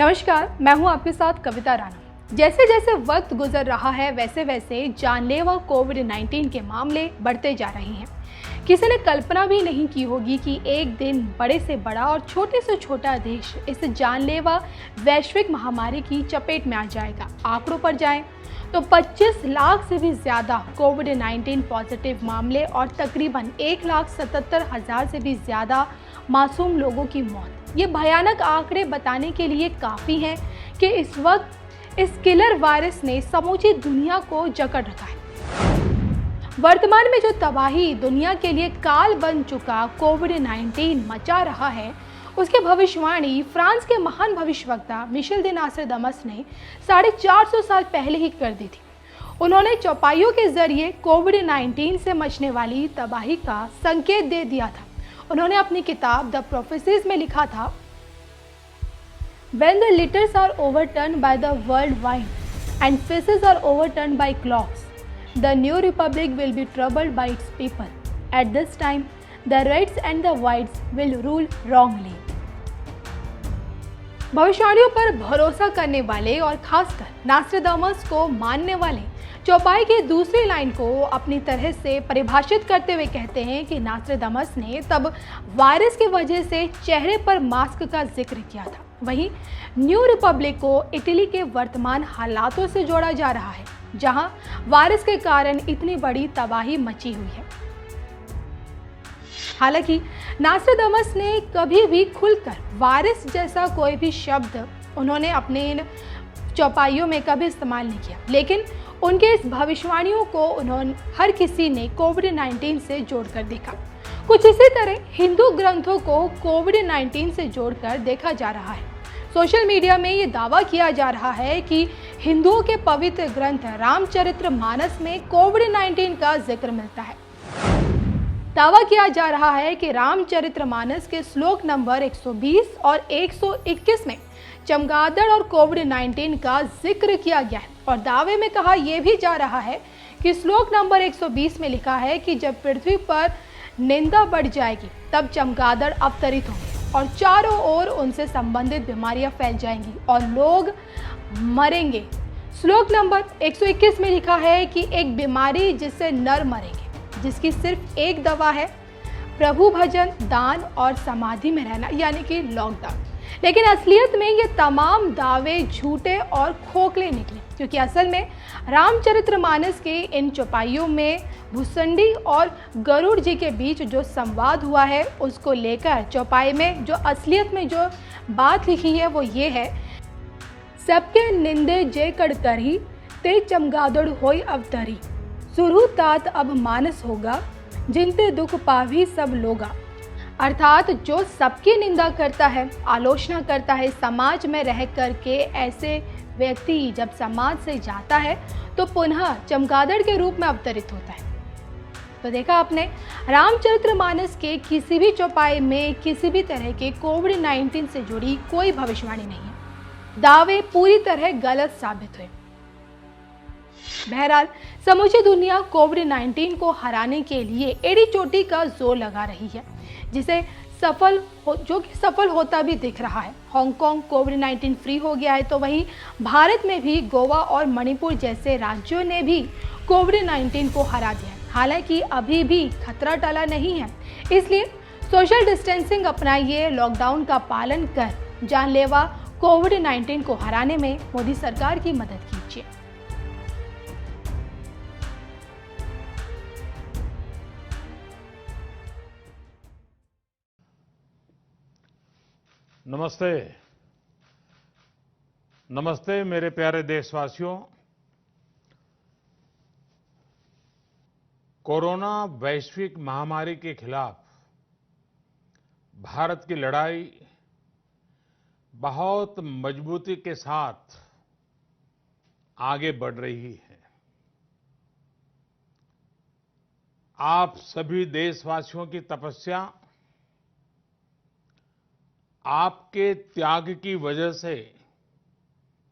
नमस्कार, मैं हूं आपके साथ कविता राणा। जैसे जैसे वक्त गुजर रहा है वैसे वैसे जानलेवा कोविड-19 के मामले बढ़ते जा रहे हैं। किसी ने कल्पना भी नहीं की होगी कि एक दिन बड़े से बड़ा और छोटे से छोटा देश इस जानलेवा वैश्विक महामारी की चपेट में आ जाएगा। आंकड़ों पर जाएं तो 25 लाख से भी ज़्यादा कोविड-19 पॉजिटिव मामले और तकरीबन 1,77,000 से भी ज़्यादा मासूम लोगों की मौत। ये भयानक आंकड़े बताने के लिए काफ़ी हैं कि इस वक्त इस किलर वायरस ने समूची दुनिया को जकड़ रखा है। वर्तमान में जो तबाही दुनिया के लिए काल बन चुका कोविड-19 मचा रहा है, उसकी भविष्यवाणी फ्रांस के महान भविष्यवक्ता मिशेल दे नोस्ट्राडामस ने 450 साल पहले ही कर दी थी। उन्होंने चौपाइयों के जरिए कोविड-19 से मचने वाली तबाही का संकेत दे दिया था। उन्होंने अपनी किताब द प्रोफेसीज में लिखा था, When the litters are overturned by the world wine and fishes are overturned by clocks, the new republic will be troubled by its people. At this time, the reds and the whites will rule wrongly. भविष्यवाणियों पर भरोसा करने वाले और खासकर Nostradamus को मानने वाले चौपाई की दूसरी लाइन को अपनी तरह से परिभाषित करते हुए कहते हैं कि नोस्ट्राडामस ने तब वायरस की वजह से चेहरे पर मास्क का जिक्र किया था। वहीं न्यू रिपब्लिक को इटली के वर्तमान हालातों से जोड़ा जा रहा है, जहां वायरस के कारण इतनी बड़ी तबाही मची हुई है। हालांकि नोस्ट्राडामस ने कभी भी खुलकर वायरस जैसा कोई भी शब्द उन्होंने अपने इन चौपाइयों में कभी इस्तेमाल नहीं किया, लेकिन उनके इस भविष्यवाणियों को उन्होंने हर किसी ने कोविड-19 से जोड़कर देखा। कुछ इसी तरह हिंदू ग्रंथों को कोविड-19 से जोड़कर देखा जा रहा है। सोशल मीडिया में ये दावा किया जा रहा है कि हिंदुओं के पवित्र ग्रंथ रामचरितमानस में कोविड-19 का जिक्र मिलता है। दावा किया जा रहा है कि रामचरितमानस के श्लोक नंबर 120 और 121 में चमगादड़ और कोविड-19 का जिक्र किया गया है और दावे में कहा यह भी जा रहा है कि श्लोक नंबर 120 में लिखा है कि जब पृथ्वी पर निंदा बढ़ जाएगी तब चमगादड़ अवतरित होंगे और चारों ओर उनसे संबंधित बीमारियां फैल जाएंगी और लोग मरेंगे। श्लोक नंबर 121 में लिखा है कि एक बीमारी जिससे नर मरेंगे, जिसकी सिर्फ एक दवा है, प्रभु भजन, दान और समाधि में रहना, यानी कि लॉकडाउन। लेकिन असलियत में ये तमाम दावे झूठे और खोखले निकले, क्योंकि असल में रामचरितमानस के इन चौपाइयों में भुसंडी और गरुड़ जी के बीच जो संवाद हुआ है, उसको लेकर चौपाई में जो असलियत में जो बात लिखी है वो ये है, सबके निंदे जे कड़ करी ते चमगादड़ होई अवतरी, सुरहु तात अब मानस होगा, जिनते दुख पावी सब लोगा। अर्थात जो सबकी निंदा करता है, आलोचना करता है, समाज में रह करके ऐसे व्यक्ति जब समाज से जाता है तो पुनः चमगादड़ के रूप में अवतरित होता है। तो देखा आपने, रामचरितमानस के किसी भी चौपाई में किसी भी तरह के कोविड-19 से जुड़ी कोई भविष्यवाणी नहीं है। दावे पूरी तरह गलत साबित हुए। बहरहाल समूची दुनिया कोविड-19 को हराने के लिए एड़ी चोटी का जोर लगा रही है, जिसे जो कि सफल होता भी दिख रहा है। हांगकांग कोविड-19 फ्री हो गया है, तो वहीं भारत में भी गोवा और मणिपुर जैसे राज्यों ने भी कोविड-19 को हरा दिया है। हालांकि अभी भी खतरा टला नहीं है, इसलिए सोशल डिस्टेंसिंग अपनाइए, लॉकडाउन का पालन कर जानलेवा कोविड-19 को हराने में मोदी सरकार की मदद कीजिए। नमस्ते। नमस्ते मेरे प्यारे देशवासियों। कोरोना वैश्विक महामारी के खिलाफ भारत की लड़ाई बहुत मजबूती के साथ आगे बढ़ रही है। आप सभी देशवासियों की तपस्या, आपके त्याग की वजह से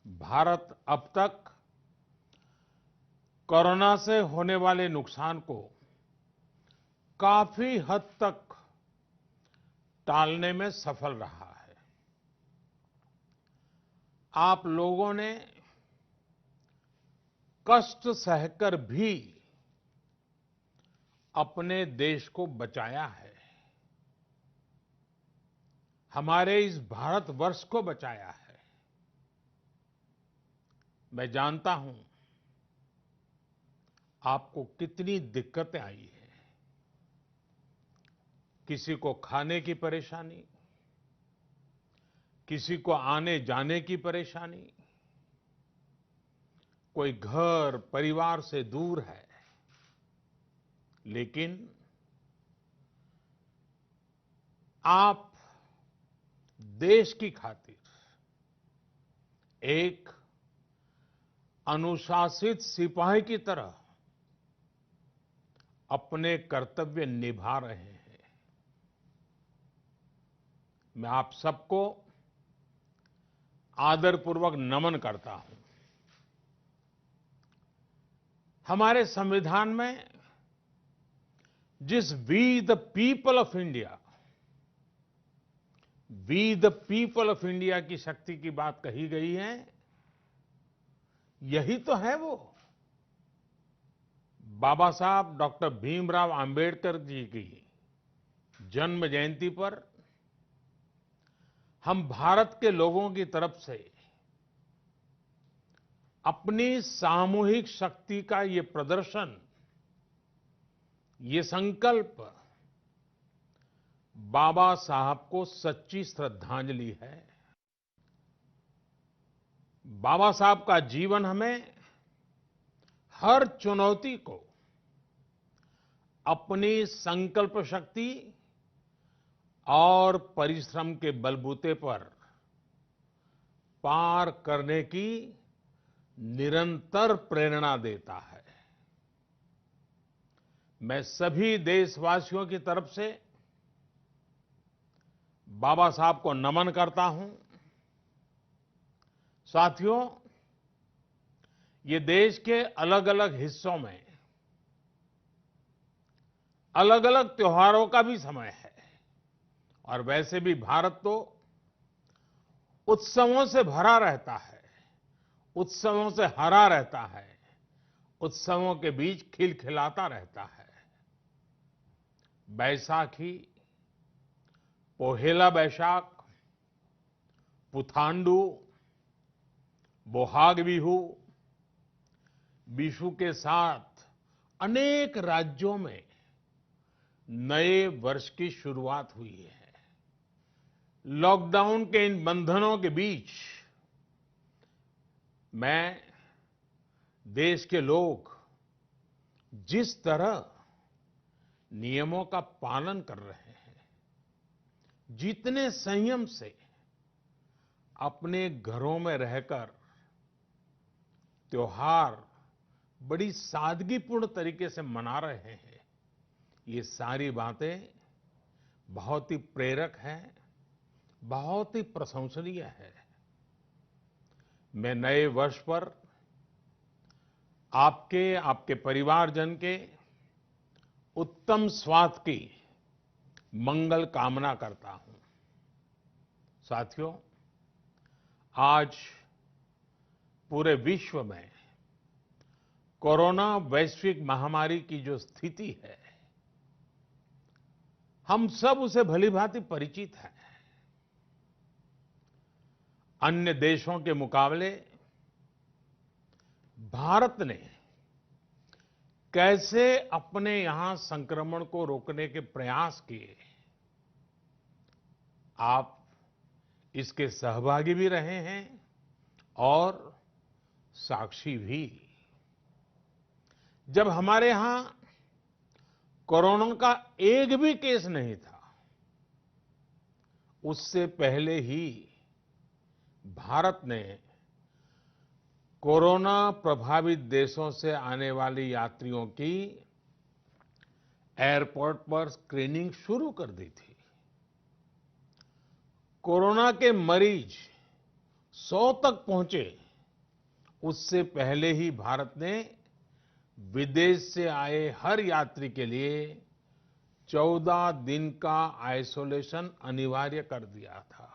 भारत अब तक कोरोना से होने वाले नुकसान को काफी हद तक टालने में सफल रहा है। आप लोगों ने कष्ट सहकर भी अपने देश को बचाया है, हमारे इस भारतवर्ष को बचाया है। मैं जानता हूं आपको कितनी दिक्कतें आई हैं। किसी को खाने की परेशानी, किसी को आने जाने की परेशानी, कोई घर परिवार से दूर है, लेकिन आप देश की खातिर एक अनुशासित सिपाही की तरह अपने कर्तव्य निभा रहे हैं। मैं आप सबको आदरपूर्वक नमन करता हूं। हमारे संविधान में जिस we the people of India, we the people of India की शक्ति की बात कही गई है, यही तो है वो। बाबा साहब डॉक्टर भीमराव अंबेडकर जी की जन्म जयंती पर हम भारत के लोगों की तरफ से अपनी सामूहिक शक्ति का ये प्रदर्शन, ये संकल्प बाबा साहब को सच्ची श्रद्धांजलि है। बाबा साहब का जीवन हमें हर चुनौती को अपनी संकल्प शक्ति और परिश्रम के बलबूते पर पार करने की निरंतर प्रेरणा देता है। मैं सभी देशवासियों की तरफ से बाबा साहब को नमन करता हूं। साथियों, ये देश के अलग अलग हिस्सों में अलग अलग त्योहारों का भी समय है, और वैसे भी भारत तो उत्सवों से भरा रहता है, उत्सवों से हरा रहता है, उत्सवों के बीच खिलखिलाता रहता है। बैसाखी, पोहेला बैशाख, पुथांडू, बोहाग बिहू, बिशु के साथ अनेक राज्यों में नए वर्ष की शुरुआत हुई है। लॉकडाउन के इन बंधनों के बीच मैं देश के लोग जिस तरह नियमों का पालन कर रहे हैं, जितने संयम से अपने घरों में रहकर त्योहार बड़ी सादगीपूर्ण तरीके से मना रहे हैं, ये सारी बातें बहुत ही प्रेरक हैं, बहुत ही प्रशंसनीय है। मैं नए वर्ष पर आपके परिवारजन के उत्तम स्वास्थ्य की मंगल कामना करता हूं। साथियों, आज पूरे विश्व में कोरोना वैश्विक महामारी की जो स्थिति है, हम सब उसे भलीभांति परिचित हैं। अन्य देशों के मुकाबले भारत ने कैसे अपने यहां संक्रमण को रोकने के प्रयास किए, आप इसके सहभागी भी रहे हैं और साक्षी भी। जब हमारे यहां कोरोना का एक भी केस नहीं था, उससे पहले ही भारत ने कोरोना प्रभावित देशों से आने वाले यात्रियों की एयरपोर्ट पर स्क्रीनिंग शुरू कर दी थी। कोरोना के मरीज 100 तक पहुंचे, उससे पहले ही भारत ने विदेश से आए हर यात्री के लिए 14 दिन का आइसोलेशन अनिवार्य कर दिया था।